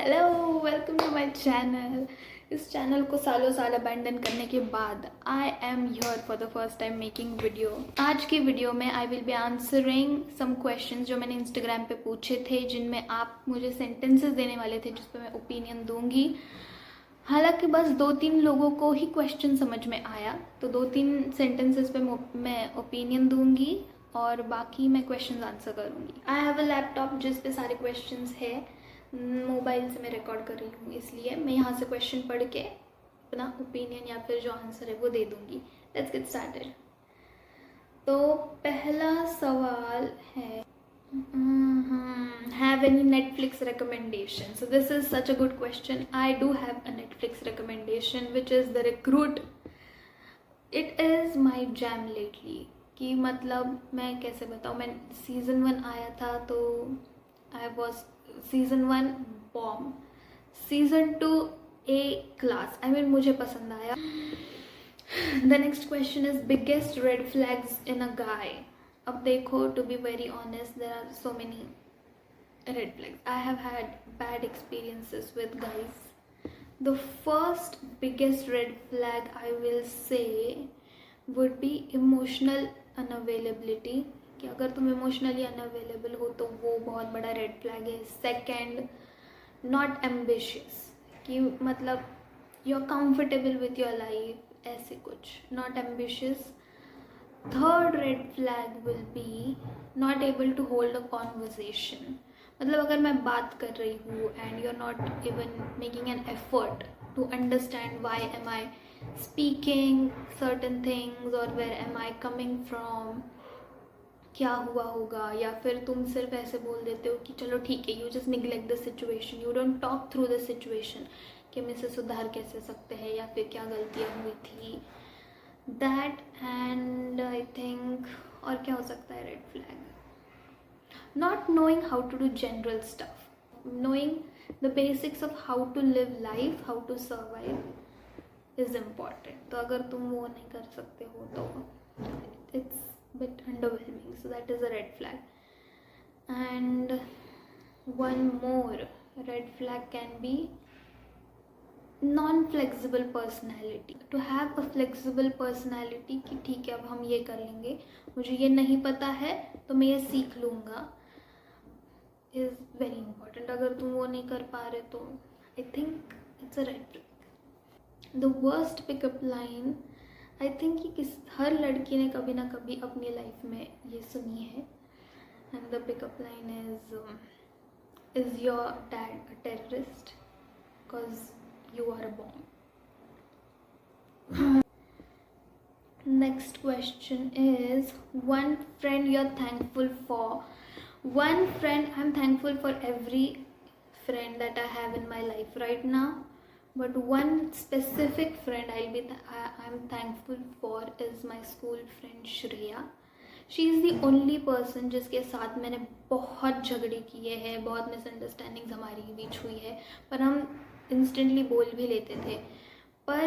Hello, welcome to my channel. इस channel को सालों साल अबैंडन करने के बाद I am here for the first time making video. आज की वीडियो में I will be answering some questions जो मैंने इंस्टाग्राम पे पूछे थे, जिनमें आप मुझे सेंटेंसेस देने वाले थे जिस पर मैं ओपिनियन दूंगी। हालांकि बस 2-3 लोगों को ही क्वेश्चन समझ में आया, तो 2-3 सेंटेंसेस पे मैं ओपिनियन दूंगी और बाकी मैं क्वेश्चन आंसर करूंगी। आई हैव अ लैपटॉप जिस पे सारे क्वेश्चंस है। मोबाइल से मैं रिकॉर्ड कर रही हूँ, इसलिए मैं यहाँ से क्वेश्चन पढ़ के अपना ओपिनियन या फिर जो आंसर है वो दे दूँगी। Let's get started. तो पहला सवाल है, have any Netflix recommendation? So this is such a good question. I do have a Netflix recommendation which is The Recruit. It is my jam lately. कि मतलब मैं कैसे बताऊँ, मैं सीज़न 1 आया था तो I was season 1 bomb, season 2 A class. I mean मुझे पसंद आया। The next question is biggest red flags in a guy. अब देखो, to be very honest, there are so many red flags. I have had bad experiences with guys. The first biggest red flag I will say would be emotional unavailability. कि अगर तुम emotionally unavailable हो तो वो बहुत बड़ा red flag है। Second, not ambitious, कि मतलब you are comfortable with your life, ऐसे कुछ, not ambitious. Third red flag will be not able to hold a conversation. मतलब अगर मैं बात कर रही हूँ and you are not even making an effort to understand why am I speaking certain things और where am I coming from, क्या हुआ होगा, या फिर तुम सिर्फ ऐसे बोल देते हो कि चलो ठीक है, you just neglect the situation, you don't talk through the situation कि हम इसे सुधार कैसे सकते हैं या फिर क्या गलतियाँ हुई थी, दैट। एंड आई थिंक और क्या हो सकता है red flag, not knowing how to do general stuff, knowing the basics of how to live life, how to survive is important. तो अगर तुम वो नहीं कर सकते हो तो it's bit underwhelming, so that is a red flag. And one more red flag can be non-flexible personality. To have a flexible personality कि ठीक है अब हम ये कर लेंगे, मुझे ये नहीं पता है तो मैं ये सीख लूँगा, इज़ वेरी इंपॉर्टेंट। अगर तुम वो नहीं कर पा रहे तो I think it's a red flag. The worst pickup line, I think कि हर लड़की ने कभी ना कभी अपनी लाइफ में ये सुनी है, and the pickup line is your dad a terrorist because you are a bomb. Next question is one friend you are thankful for. One friend, I'm thankful for every friend that I have in my life right now, but one specific friend I'm thankful for is my school friend Shreya. She is the only person जिसके साथ मैंने बहुत झगड़े किए हैं, बहुत misunderstandings हमारी बीच हुई है, पर हम इंस्टेंटली बोल भी लेते थे। पर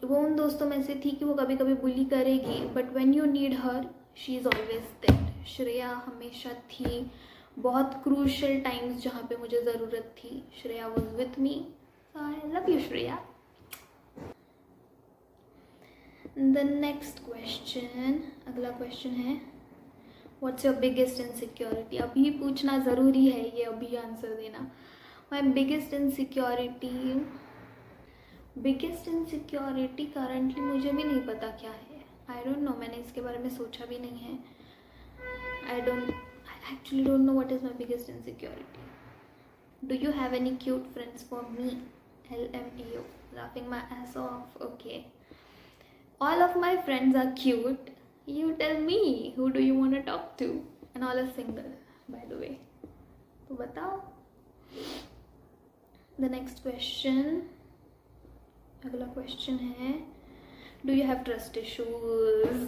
वो उन दोस्तों में से थी कि वो कभी कभी बुली करेगी, but when you need her she is always there. Shreya हमेशा थी, बहुत क्रूशल टाइम्स जहाँ पे मुझे ज़रूरत थी, Shreya was with me. I love you Shreya. The next question, अगला क्वेश्चन है व्हाट्स योर बिगेस्ट इनसिक्योरिटी। अभी पूछना ज़रूरी है, ये अभी आंसर देना। माई बिगेस्ट इनसिक्योरिटी करंटली मुझे भी नहीं पता क्या है। आई डोंट नो, मैंने इसके बारे में सोचा भी नहीं है। I actually don't know what is my biggest insecurity. Do you have any cute friends for me? LMAO, laughing my ass off. Okay. All of my friends are cute. You tell me, who do you want to talk to? And all are single, by the way. तो बताओ. The next question. अगला question है, do you have trust issues?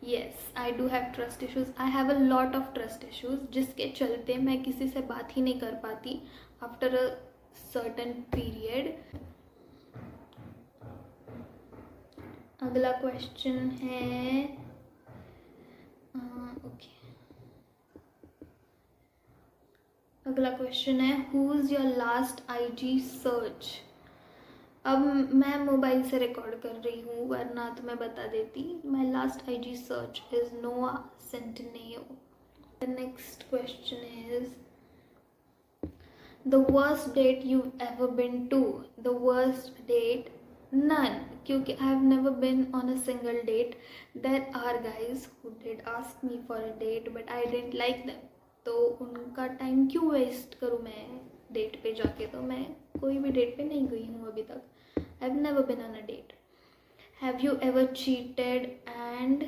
Yes, I do have trust issues. I have a lot of trust issues जिसके चलते मैं किसी से बात ही नहीं कर पाती after a certain period. अगला क्वेश्चन है, ओके, अगला क्वेश्चन है, who is your last IG search. अब मैं मोबाइल से रिकॉर्ड कर रही हूँ, वरना तो मैं बता देती। My last IG search is Noah Centineo. The next question is, the worst date you ever been to. The worst date, none, क्योंकि I have never been on a single date. There are guys who did ask me for a date but I didn't like them. तो उनका time क्यों waste करूँ मैं date पे जाके। तो मैं कोई भी डेट पे नहीं गई हूँ अभी तक. I have never been on a date. Have you ever cheated and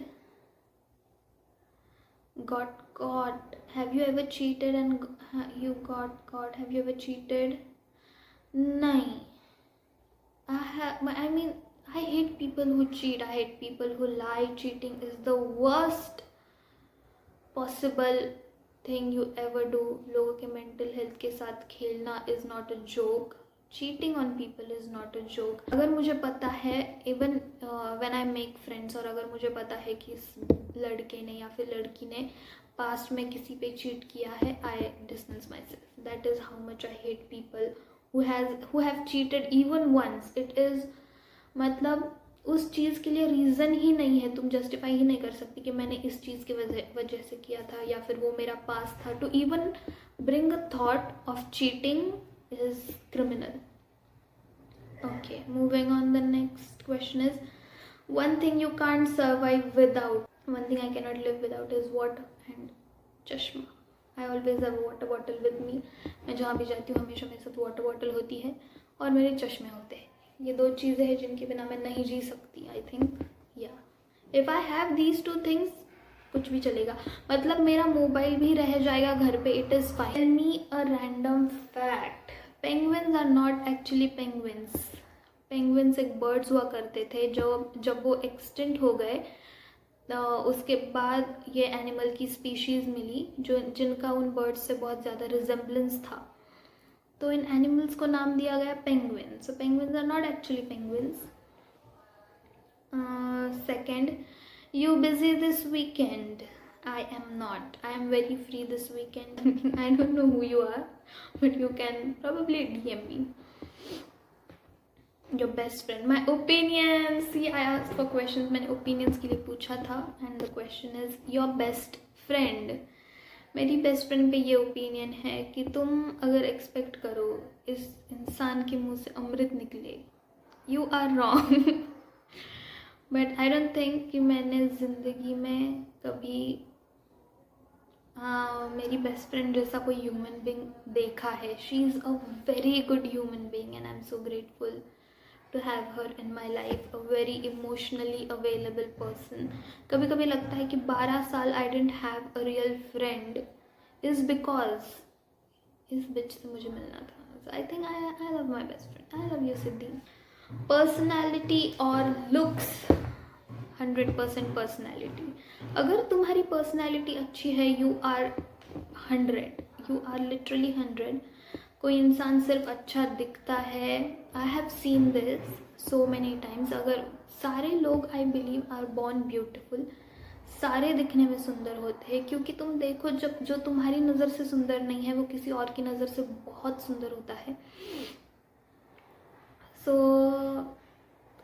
got caught? Have you ever cheated and you got caught? Have you ever cheated? नहीं. I mean, I hate people who cheat. I hate people who lie. Cheating is the worst possible thing you ever do. लोगों के mental health के साथ खेलना is not a joke. Cheating on people is not a joke. अगर मुझे पता है, even when I make friends, और अगर मुझे पता है कि इस लड़के ने या फिर लड़की ने पास्ट में किसी पे चीट किया है, I distance myself. That is how much I hate people who have cheated even once. It is, मतलब उस चीज़ के लिए रीज़न ही नहीं है, तुम जस्टिफाई ही नहीं कर सकती कि मैंने इस चीज़ की वजह से किया था या फिर वो मेरा पास था. To even bring a thought of cheating is criminal. Okay, moving on. The next question is, one thing you can't survive without. One thing I cannot live without is water and चश्मा. I always have a water bottle with me. मैं जहाँ भी जाती हूँ हमेशा मेरे साथ water bottle होती है और मेरे चश्मे होते हैं. ये दो चीज़ें हैं जिनके बिना मैं नहीं जी सकती. I think yeah, if I have these two things, कुछ भी चलेगा. मतलब मेरा मोबाइल भी रह जाएगा घर पे. It is fine. Tell me a random fact. Penguins are not actually penguins. Penguins एक birds हुआ करते थे जो जब वो extinct हो गए, उसके बाद ये एनिमल की स्पीशीज़ मिली जो जिनका उन बर्ड्स से बहुत ज़्यादा रिजेम्बलेंस था. तो इन एनिमल्स को नाम दिया गया penguin. So penguins are not actually penguins. Second, you busy this weekend? I am not. I am very free this weekend. I don't know who you are, but you can probably DM me. Your best friend. My opinions. See, I asked for questions. मैंने opinions के लिए पूछा था. And the question is your best friend. मेरी best friend पे ये opinion है कि तुम अगर एक्सपेक्ट करो इस इंसान के मुंह से अमृत निकले, you are wrong. But I don't think कि मैंने ज़िंदगी में कभी मेरी बेस्ट फ्रेंड जैसा कोई ह्यूमन बीइंग देखा है. She is a very good human being and I am so grateful to have her in my life. A very emotionally available person. कभी कभी लगता है कि 12 साल I didn't have a real friend is because इस bitch से मुझे मिलना था. I think I love my best friend. I love you Siddhi. Personality और लुक्स. 100% पर्सनैलिटी. अगर तुम्हारी पर्सनैलिटी अच्छी है, you are 100. You are literally 100. कोई इंसान सिर्फ अच्छा दिखता है, I have seen this so many times. अगर सारे लोग, I believe, are born beautiful. सारे दिखने में सुंदर होते हैं, क्योंकि तुम देखो जब जो तुम्हारी नज़र से सुंदर नहीं है वो किसी और की नज़र से बहुत सुंदर होता है. सो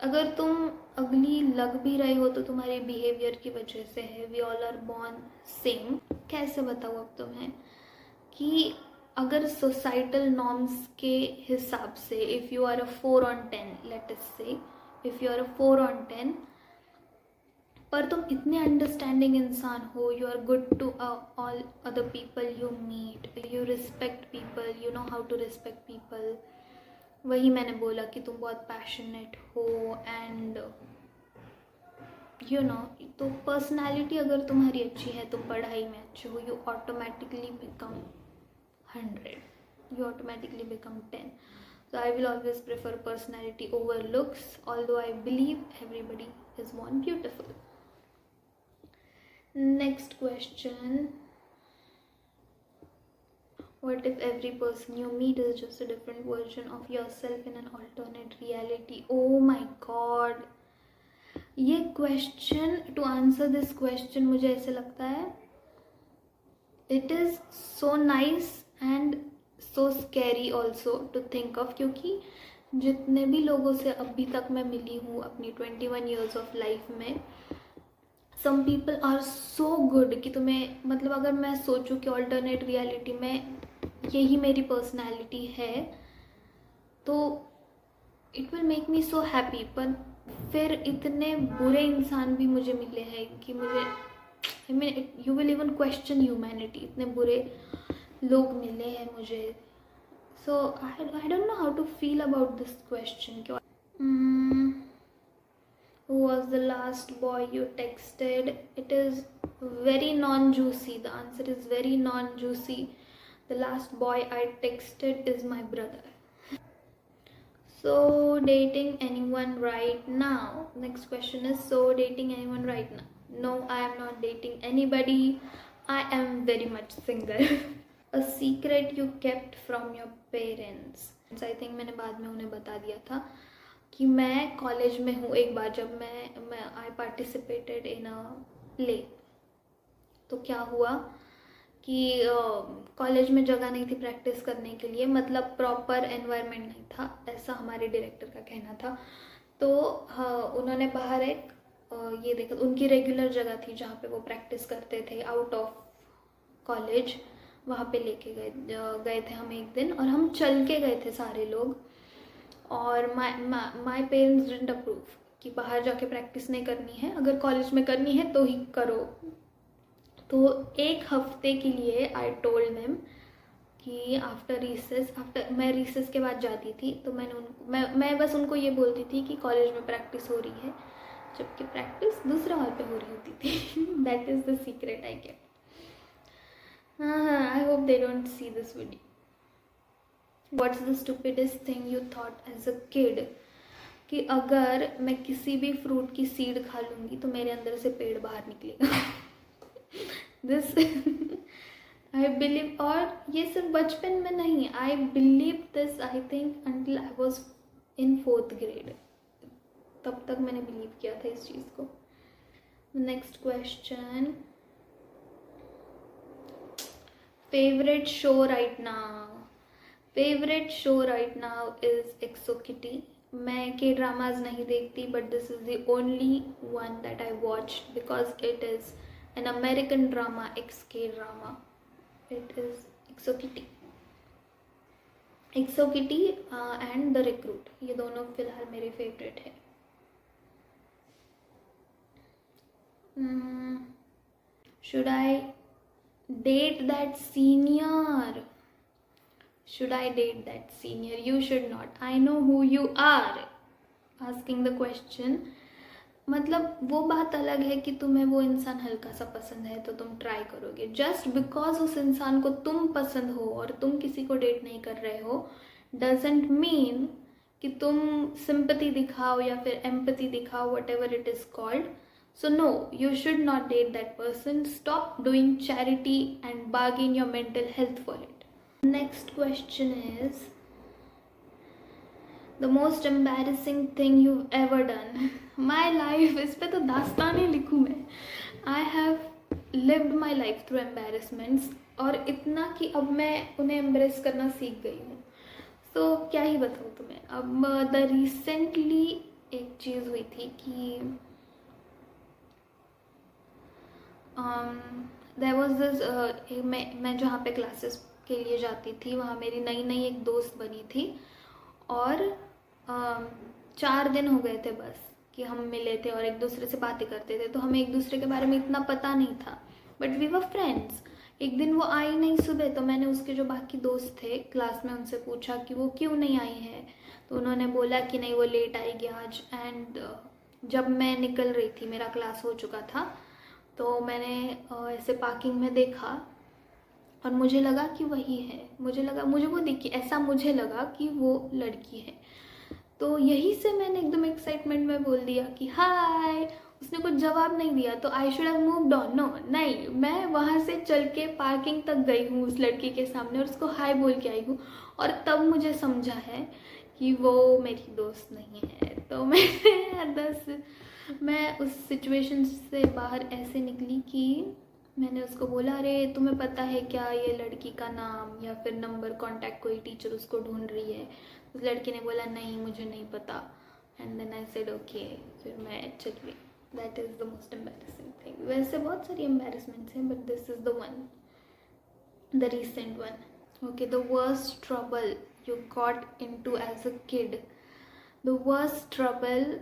अगर तुम अगली लग भी रहे हो तो तुम्हारे बिहेवियर की वजह से है. We all are born same. कैसे बताऊँ अब तुम्हें कि अगर सोसाइटल नॉर्म्स के हिसाब से, if you are a 4 on 10, let us say if you are a 4 on 10, पर तुम इतने अंडरस्टैंडिंग इंसान हो, you are good to all other people you meet, you respect people, you know how to respect people. वही मैंने बोला कि तुम बहुत पैशनेट हो एंड यू नो. तो पर्सनैलिटी अगर तुम्हारी अच्छी है तो पढ़ाई में अच्छे हो, you automatically become 100. You automatically become 10. So I will always prefer personality over looks, although I believe everybody is born beautiful. Next question. What if every person you meet is just a different version of yourself in an alternate reality? Oh my god. ये question, to answer this question, मुझे ऐसे लगता है it is so nice and so scary also to think of, क्योंकि जितने भी लोगों से अभी तक मैं मिली हूँ अपनी 21 ईयर्स ऑफ लाइफ में, some people are so good कि तुम्हें मतलब अगर मैं सोचूं कि ऑल्टरनेट रियलिटी में यही मेरी पर्सनैलिटी है तो it will make me so happy. पर फिर इतने बुरे इंसान भी मुझे मिले हैं कि मुझे I mean you will even question humanity, इतने बुरे लोग मिले हैं मुझे। So I don't know how to feel about this question. Who was the last boy you texted? It is very non-juicy. The answer is very non-juicy. The last boy I texted is my brother. So dating anyone right now? Next question is, so dating anyone right now? No, I am not dating anybody. I am very much single. A secret you kept from your parents? I think मैंने बाद में उन्हें बता दिया था कि मैं college में हूँ। एक बार जब मैं I participated in a play, तो क्या हुआ कि कॉलेज में जगह नहीं थी प्रैक्टिस करने के लिए, मतलब प्रॉपर एनवायरनमेंट नहीं था, ऐसा हमारे डायरेक्टर का कहना था। तो उन्होंने बाहर एक ये देखा, उनकी रेगुलर जगह थी जहाँ पे वो प्रैक्टिस करते थे आउट ऑफ कॉलेज, वहाँ पे लेके गए थे हम एक दिन, और हम चल के गए थे सारे लोग। और माई पेरेंट्स डिडंट अप्रूव कि बाहर जाके प्रैक्टिस नहीं करनी है, अगर कॉलेज में करनी है तो ही करो। तो एक हफ्ते के लिए आई टोल्ड देम कि आफ्टर रिसेस, मैं रिसेस के बाद जाती थी तो मैं बस उनको ये बोलती थी कि कॉलेज में प्रैक्टिस हो रही है, जबकि प्रैक्टिस दूसरे हॉल पे हो रही होती थी। That is the secret I kept. I hope they don't see this video. What's the stupidest thing you thought as a kid? कि अगर मैं किसी भी फ्रूट की सीड खा लूँगी तो मेरे अंदर से पेड़ बाहर निकलेगा। दिस आई बिलीव, और ये सिर्फ बचपन में नहीं, I believe this I think until I was in 4th grade, तब तक मैंने बिलीव किया था इस चीज़ को। Next question, favourite show right now? Favourite show right now is XO Kitty. मैं के ड्रामाज नहीं देखती, but this is the only one that I watch because it is an American drama, XK drama. It is XO Kitty and the recruit, ये दोनों फिलहाल मेरे favourite है। Should I date that senior? Should I date that senior? You should not. I know who you are. Asking the question. मतलब वो बात अलग है कि तुम्हें वो इंसान हल्का सा पसंद है तो तुम ट्राई करोगे। जस्ट बिकॉज उस इंसान को तुम पसंद हो और तुम किसी को डेट नहीं कर रहे हो डजेंट मीन कि तुम सिंपैथी दिखाओ या फिर एम्पैथी दिखाओ, what ever it is called. So no, you should not date that person. Stop doing charity and bargain your mental health for it. Next question is, the most embarrassing thing you've ever done? My life, इस पे तो दास्तानें लिखूँ मैं। I have lived my life through embarrassments, और इतना कि अब मैं उन्हें embrace करना सीख गई हूँ। तो क्या ही बताऊँ तुम्हें। अब द रिसेंटली एक चीज़ हुई थी कि देयर वाज दिस, मैं जहाँ पे क्लासेस के लिए जाती थी वहाँ मेरी नई एक दोस्त बनी थी, और 4 दिन हो गए थे बस कि हम मिले थे और एक दूसरे से बातें करते थे, तो हमें एक दूसरे के बारे में इतना पता नहीं था, बट वी वर फ्रेंड्स। एक दिन वो आई नहीं सुबह, तो मैंने उसके जो बाकी दोस्त थे क्लास में उनसे पूछा कि वो क्यों नहीं आई है, तो उन्होंने बोला कि नहीं वो लेट आएगी आज। एंड जब मैं निकल रही थी, मेरा क्लास हो चुका था, तो मैंने ऐसे पार्किंग में देखा और मुझे लगा कि वही है, मुझे वो दिखी, ऐसा मुझे लगा कि वो लड़की है। तो यही से मैंने एकदम एक्साइटमेंट में बोल दिया कि हाय। उसने कुछ जवाब नहीं दिया, तो I should have moved on. No, नहीं, मैं वहाँ से चल के पार्किंग तक गई हूँ उस लड़की के सामने और उसको हाय बोल के आई हूँ, और तब मुझे समझा है कि वो मेरी दोस्त नहीं है। तो मैं उस सिचुएशन से बाहर ऐसे निकली कि मैंने उसको बोला, अरे तुम्हें पता है क्या ये लड़की का नाम या फिर नंबर, कांटेक्ट, कोई टीचर उसको ढूंढ रही है? उस लड़की ने बोला नहीं मुझे नहीं पता। And then I said okay, फिर मैं चल गई। That is the most embarrassing thing. वैसे बहुत सारी एम्बैरेसमेंट्स हैं but this is the one, the recent one. Okay, the worst trouble you got into as a kid. The worst trouble,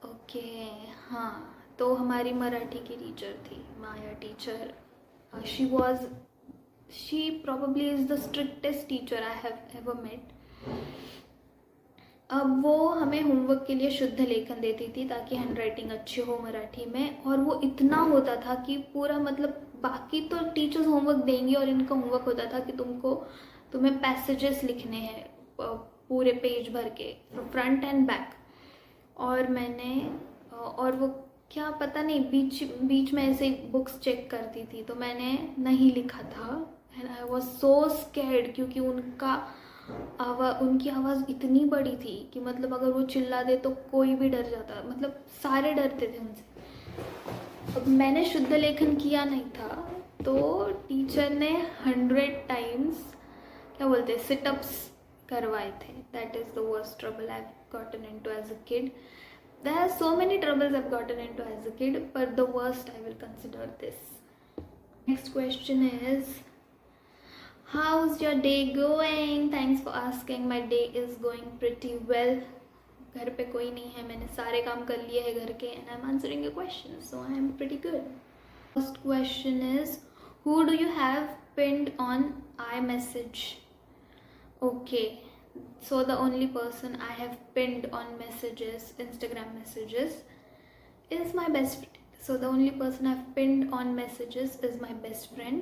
okay हाँ, तो हमारी मराठी की टीचर थी, Maya teacher. She probably is the strictest teacher I have ever met. अब वो हमें homework के लिए शुद्ध लेखन देती थी ताकि हैंडराइटिंग अच्छी हो मराठी में, और वो इतना होता था कि पूरा मतलब बाकी तो टीचर्स होमवर्क देंगी और इनका होमवर्क होता था कि तुम्हें पैसेजेस लिखने हैं पूरे पेज भर के, फ्रंट एंड बैक। और वो क्या पता नहीं बीच में ऐसे बुक्स चेक करती थी तो मैंने नहीं लिखा था। And I was so scared क्योंकि उनकी आवाज़ इतनी बड़ी थी कि मतलब अगर वो चिल्ला दे तो कोई भी डर जाता, मतलब सारे डरते थे उनसे। अब मैंने शुद्ध लेखन किया नहीं था तो टीचर ने 100 टाइम्स क्या बोलते हैं सिटअप्स करवाए थे। That is the worst trouble I have gotten into as a kid. There are so many troubles I've gotten into as a kid, but the worst I will consider this. Next question is, how's your day going? Thanks for asking. My day is going pretty well. घर पे कोई नहीं है, मैंने सारे काम कर लिए हैं घर के, and I'm answering your questions, so I am pretty good. First question is, who do you have pinned on iMessage? Okay. So the only person I have pinned on messages, Instagram messages, is my best friend. So the only person I've pinned on messages is my best friend,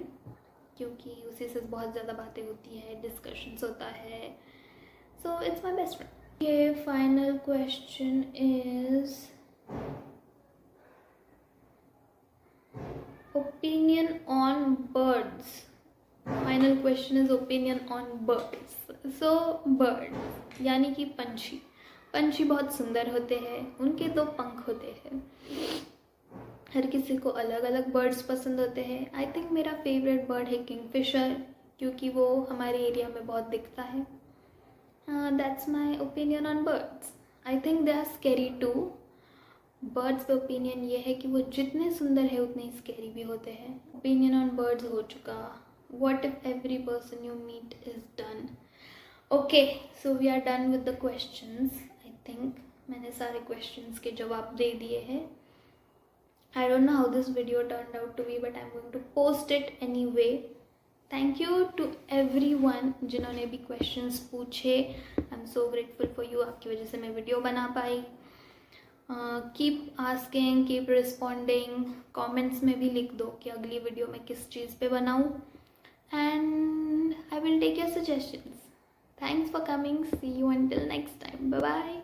क्योंकि उसी से बहुत ज़्यादा बातें होती है, discussions होता है. So it's my best friend. Okay, final question is opinion on birds. Final question is opinion on birds. So birds यानी कि पंछी बहुत सुंदर होते हैं, उनके 2 पंख होते हैं. हर किसी को अलग अलग बर्ड्स पसंद होते हैं. आई थिंक मेरा फेवरेट बर्ड है किंगफिशर, क्योंकि वो हमारे एरिया में बहुत दिखता है. That's my opinion on birds. I think they are scary too. Birds पे ओपिनियन ये है कि वो जितने सुंदर है उतने ही स्कैरी भी होते हैं. ओपिनियन ऑन बर्ड्स हो चुका. What if every person you meet is done? Okay, so we are done with the questions. I think मैंने सारे questions के जवाब दे दिए हैं. I don't know how this video turned out to be, but I'm going to post it anyway. Thank you to everyone जिन्होंने भी questions पूछे. I'm so grateful for you. आपकी वजह से मैं video बना पाई. Keep asking, keep responding. Comments में भी लिख दो कि अगली वीडियो में किस चीज़ पे बनाऊँ. And I will take your suggestions. Thanks for coming. See you until next time. Bye bye.